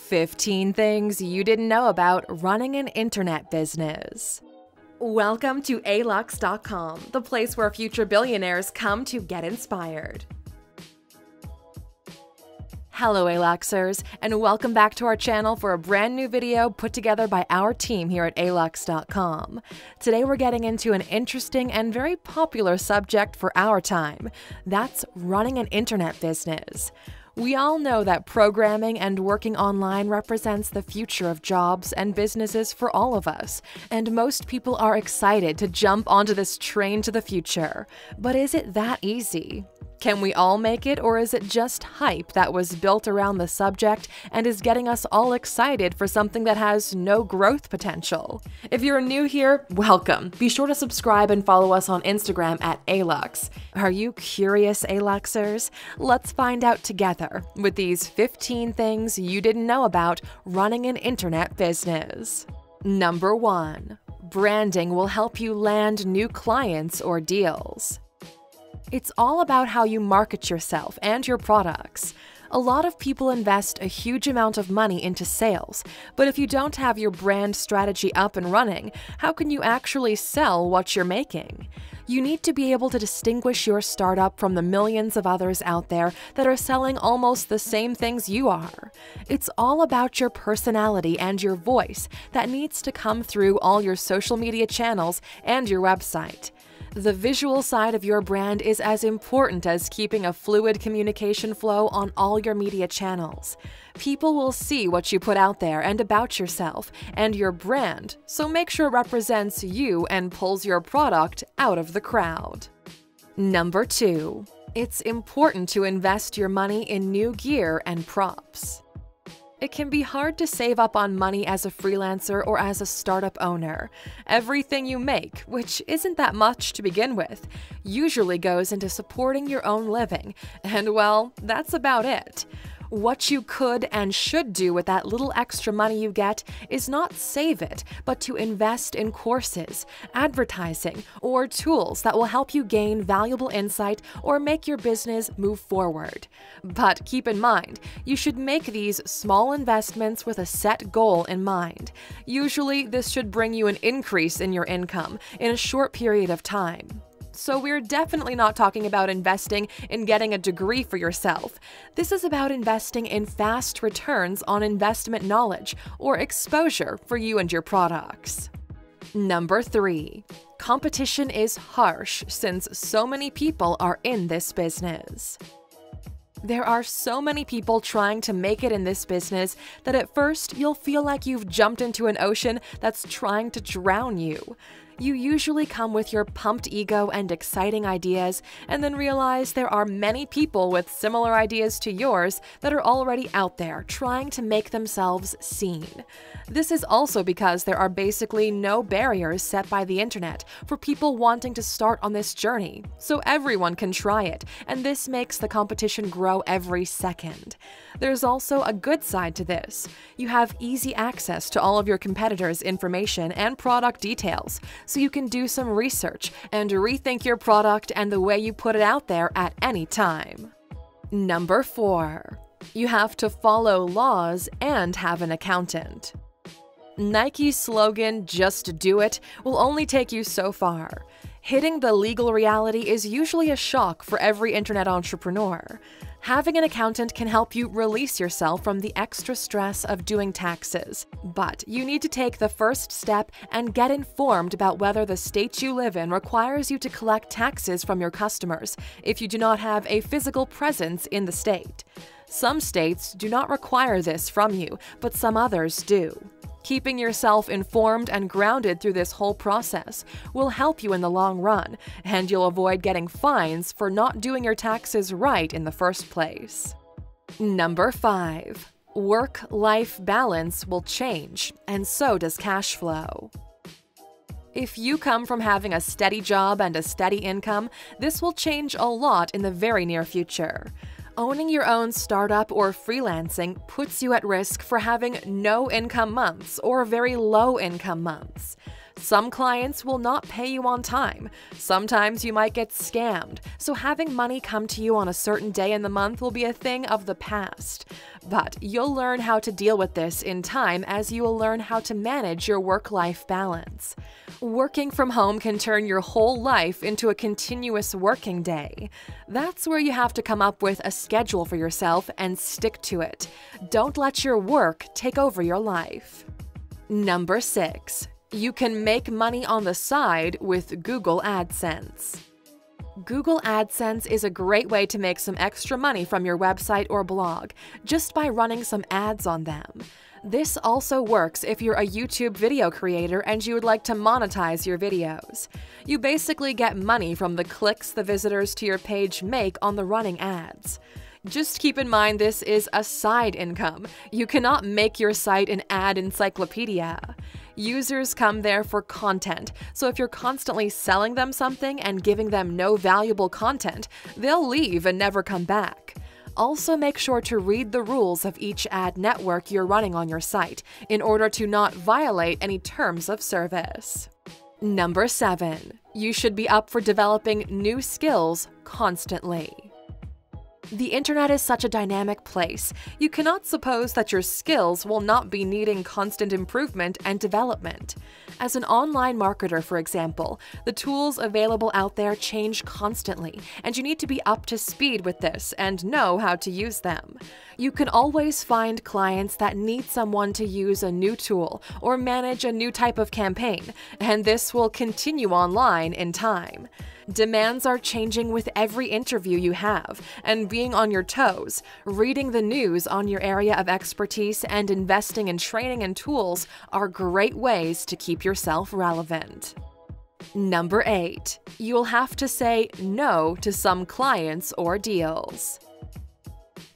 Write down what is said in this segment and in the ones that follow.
15 things you didn't know about running an internet business. Welcome to Alux.com, the place where future billionaires come to get inspired. Hello Aluxers, and welcome back to our channel for a brand new video put together by our team here at Alux.com. Today we're getting into an interesting and very popular subject for our time. That's running an internet business. We all know that programming and working online represents the future of jobs and businesses for all of us, and most people are excited to jump onto this train to the future. But is it that easy? Can we all make it, or is it just hype that was built around the subject and is getting us all excited for something that has no growth potential? If you're new here, welcome. Be sure to subscribe and follow us on Instagram at Alux. Are you curious, Aluxers? Let's find out together with these 15 things you didn't know about running an internet business. Number 1. Branding will help you land new clients or deals. It's all about how you market yourself and your products. A lot of people invest a huge amount of money into sales, but if you don't have your brand strategy up and running, how can you actually sell what you're making? You need to be able to distinguish your startup from the millions of others out there that are selling almost the same things you are. It's all about your personality and your voice that needs to come through all your social media channels and your website. The visual side of your brand is as important as keeping a fluid communication flow on all your media channels. People will see what you put out there and about yourself and your brand, so make sure it represents you and pulls your product out of the crowd. Number 2. It's important to invest your money in new gear and props. It can be hard to save up on money as a freelancer or as a startup owner. Everything you make, which isn't that much to begin with, usually goes into supporting your own living, and well, that's about it. What you could and should do with that little extra money you get is not save it, but to invest in courses, advertising, or tools that will help you gain valuable insight or make your business move forward. But keep in mind, you should make these small investments with a set goal in mind. Usually, this should bring you an increase in your income in a short period of time. So we're definitely not talking about investing in getting a degree for yourself. This is about investing in fast returns on investment knowledge or exposure for you and your products. Number 3. Competition is harsh since so many people are in this business. There are so many people trying to make it in this business that at first you'll feel like you've jumped into an ocean that's trying to drown you. You usually come with your pumped ego and exciting ideas, and then realize there are many people with similar ideas to yours that are already out there trying to make themselves seen. This is also because there are basically no barriers set by the internet for people wanting to start on this journey, so everyone can try it, and this makes the competition grow every second. There's also a good side to this. You have easy access to all of your competitors' information and product details, so you can do some research and rethink your product and the way you put it out there at any time. Number 4. You have to follow laws and have an accountant. Nike's slogan, "Just do it," will only take you so far. Hitting the legal reality is usually a shock for every internet entrepreneur. Having an accountant can help you release yourself from the extra stress of doing taxes, but you need to take the first step and get informed about whether the state you live in requires you to collect taxes from your customers if you do not have a physical presence in the state. Some states do not require this from you, but some others do. Keeping yourself informed and grounded through this whole process will help you in the long run, and you'll avoid getting fines for not doing your taxes right in the first place. Number 5. Work-life balance will change, and so does cash flow. If you come from having a steady job and a steady income, this will change a lot in the very near future. Owning your own startup or freelancing puts you at risk for having no income months or very low income months. Some clients will not pay you on time. Sometimes you might get scammed, so having money come to you on a certain day in the month will be a thing of the past. But you'll learn how to deal with this in time as you will learn how to manage your work-life balance. Working from home can turn your whole life into a continuous working day. That's where you have to come up with a schedule for yourself and stick to it. Don't let your work take over your life. Number 6. You can make money on the side with Google AdSense. Google AdSense is a great way to make some extra money from your website or blog, just by running some ads on them. This also works if you're a YouTube video creator and you would like to monetize your videos. You basically get money from the clicks the visitors to your page make on the running ads. Just keep in mind this is a side income. You cannot make your site an ad encyclopedia. Users come there for content, so if you're constantly selling them something and giving them no valuable content, they'll leave and never come back. Also, make sure to read the rules of each ad network you're running on your site in order to not violate any terms of service. Number 7. You should be up for developing new skills constantly. The internet is such a dynamic place. You cannot suppose that your skills will not be needing constant improvement and development. As an online marketer, for example, the tools available out there change constantly, and you need to be up to speed with this and know how to use them. You can always find clients that need someone to use a new tool or manage a new type of campaign, and this will continue online in time. Demands are changing with every interview you have, and being on your toes, reading the news on your area of expertise, and investing in training and tools are great ways to keep yourself relevant. Number 8. You'll have to say no to some clients or deals.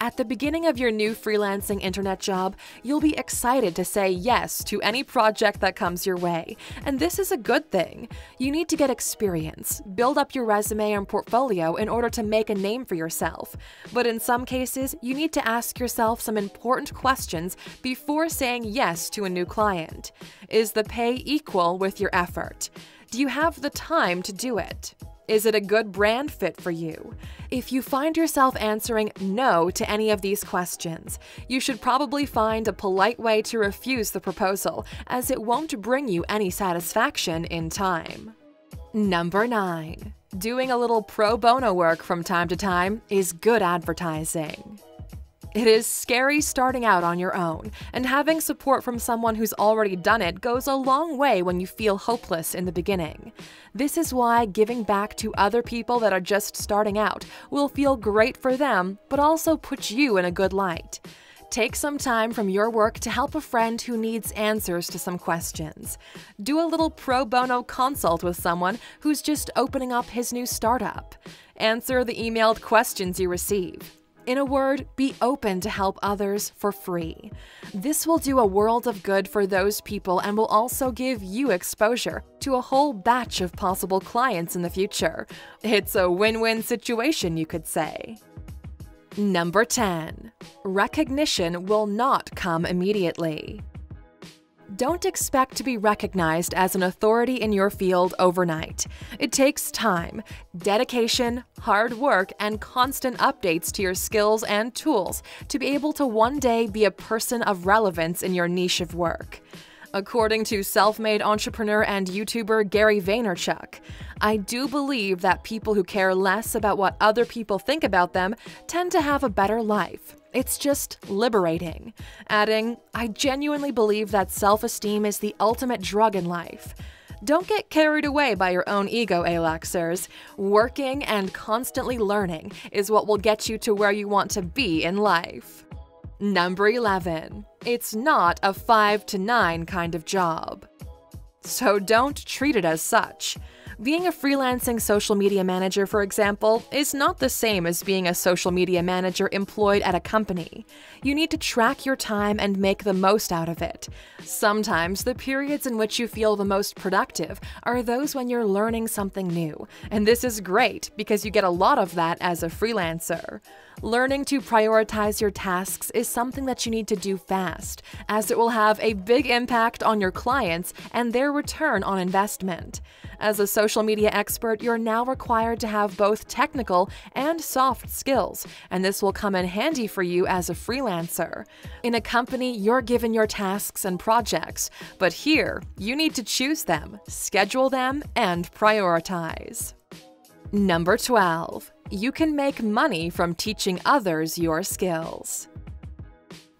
At the beginning of your new freelancing internet job, you'll be excited to say yes to any project that comes your way, and this is a good thing. You need to get experience, build up your resume and portfolio in order to make a name for yourself. But in some cases, you need to ask yourself some important questions before saying yes to a new client. Is the pay equal with your effort? Do you have the time to do it? Is it a good brand fit for you? If you find yourself answering no to any of these questions, you should probably find a polite way to refuse the proposal, as it won't bring you any satisfaction in time. Number 9. Doing a little pro bono work from time to time is good advertising. It is scary starting out on your own, and having support from someone who's already done it goes a long way when you feel hopeless in the beginning. This is why giving back to other people that are just starting out will feel great for them, but also put you in a good light. Take some time from your work to help a friend who needs answers to some questions. Do a little pro bono consult with someone who's just opening up his new startup. Answer the emailed questions you receive. In a word, be open to help others for free. This will do a world of good for those people and will also give you exposure to a whole batch of possible clients in the future. It's a win-win situation, you could say. Number 10. Recognition will not come immediately. Don't expect to be recognized as an authority in your field overnight. It takes time, dedication, hard work, and constant updates to your skills and tools to be able to one day be a person of relevance in your niche of work. According to self-made entrepreneur and YouTuber Gary Vaynerchuk, I do believe that people who care less about what other people think about them tend to have a better life. It's just liberating. Adding, I genuinely believe that self-esteem is the ultimate drug in life. Don't get carried away by your own ego, Aluxers. Working and constantly learning is what will get you to where you want to be in life. Number 11. It's not a 5 to 9 kind of job. So don't treat it as such. Being a freelancing social media manager, for example, is not the same as being a social media manager employed at a company. You need to track your time and make the most out of it. Sometimes the periods in which you feel the most productive are those when you're learning something new, and this is great because you get a lot of that as a freelancer. Learning to prioritize your tasks is something that you need to do fast, as it will have a big impact on your clients and their return on investment. As a social media expert, you're now required to have both technical and soft skills, and this will come in handy for you as a freelancer. In a company, you're given your tasks and projects, but here, you need to choose them, schedule them, and prioritize. Number 12. You can make money from teaching others your skills.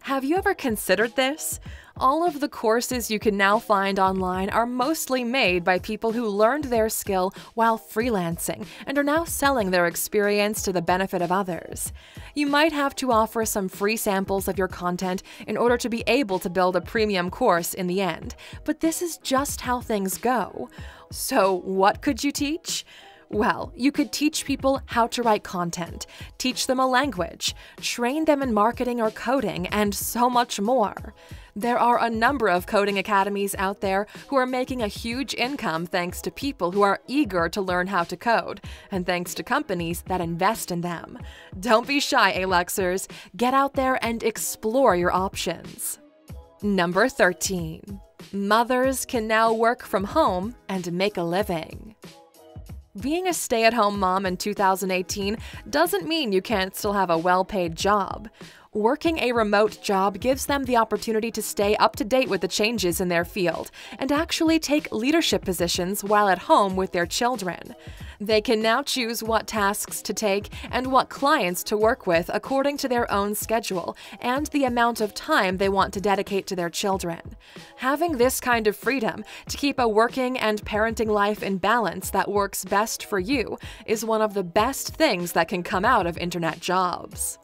Have you ever considered this? All of the courses you can now find online are mostly made by people who learned their skill while freelancing and are now selling their experience to the benefit of others. You might have to offer some free samples of your content in order to be able to build a premium course in the end, but this is just how things go. So, what could you teach? Well, you could teach people how to write content, teach them a language, train them in marketing or coding, and so much more. There are a number of coding academies out there who are making a huge income thanks to people who are eager to learn how to code, and thanks to companies that invest in them. Don't be shy, Aluxers. Get out there and explore your options. Number 13. Mothers can now work from home and make a living. Being a stay-at-home mom in 2018 doesn't mean you can't still have a well-paid job. Working a remote job gives them the opportunity to stay up to date with the changes in their field and actually take leadership positions while at home with their children. They can now choose what tasks to take and what clients to work with according to their own schedule and the amount of time they want to dedicate to their children. Having this kind of freedom to keep a working and parenting life in balance that works best for you is one of the best things that can come out of internet jobs.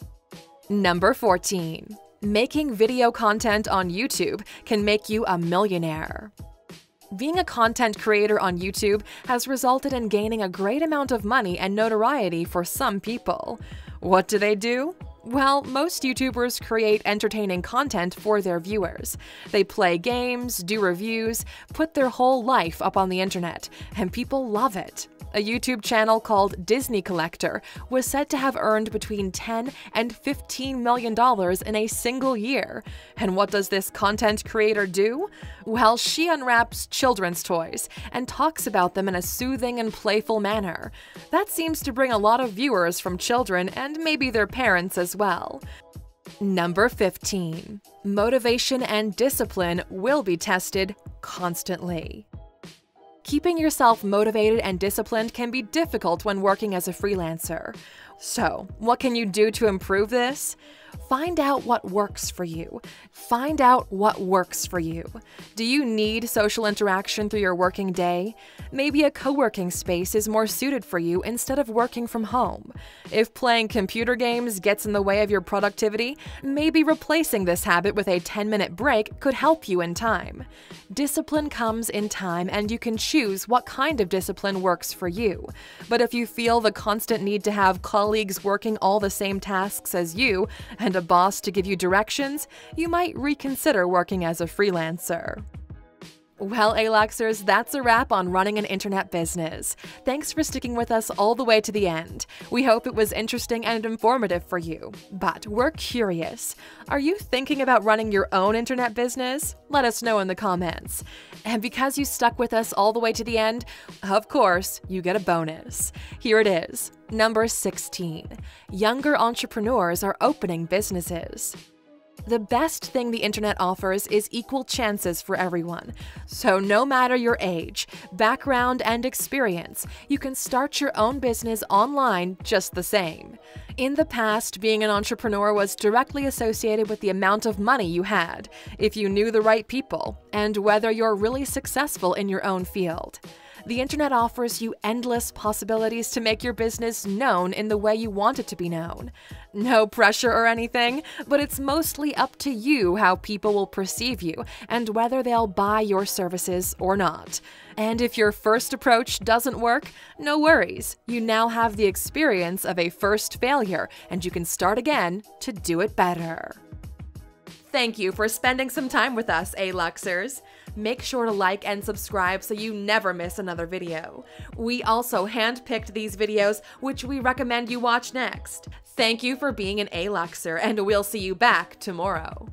Number 14. Making video content on YouTube can make you a millionaire. Being a content creator on YouTube has resulted in gaining a great amount of money and notoriety for some people. What do? Well, most YouTubers create entertaining content for their viewers. They play games, do reviews, put their whole life up on the internet, and people love it. A YouTube channel called Disney Collector was said to have earned between $10 and $15 million in a single year. And what does this content creator do? Well, she unwraps children's toys and talks about them in a soothing and playful manner. That seems to bring a lot of viewers from children and maybe their parents as well. Number 15. Motivation and discipline will be tested constantly. Keeping yourself motivated and disciplined can be difficult when working as a freelancer. So, what can you do to improve this? Find out what works for you. Find out what works for you. Do you need social interaction through your working day? Maybe a co-working space is more suited for you instead of working from home. If playing computer games gets in the way of your productivity, maybe replacing this habit with a 10-minute break could help you in time. Discipline comes in time, and you can choose what kind of discipline works for you. But if you feel the constant need to have colleagues working all the same tasks as you and a boss to give you directions, you might reconsider working as a freelancer. Well, Aluxers, that's a wrap on running an internet business. Thanks for sticking with us all the way to the end. We hope it was interesting and informative for you. But we're curious. Are you thinking about running your own internet business? Let us know in the comments. And because you stuck with us all the way to the end, of course, you get a bonus. Here it is. Number 16. Younger entrepreneurs are opening businesses. The best thing the internet offers is equal chances for everyone. So no matter your age, background, and experience, you can start your own business online just the same. In the past, being an entrepreneur was directly associated with the amount of money you had, if you knew the right people, and whether you're really successful in your own field. The internet offers you endless possibilities to make your business known in the way you want it to be known. No pressure or anything, but it's mostly up to you how people will perceive you and whether they'll buy your services or not. And if your first approach doesn't work, no worries. You now have the experience of a first failure, and you can start again to do it better. Thank you for spending some time with us, Aluxers. Make sure to like and subscribe so you never miss another video. We also handpicked these videos, which we recommend you watch next. Thank you for being an Aluxer, and we'll see you back tomorrow.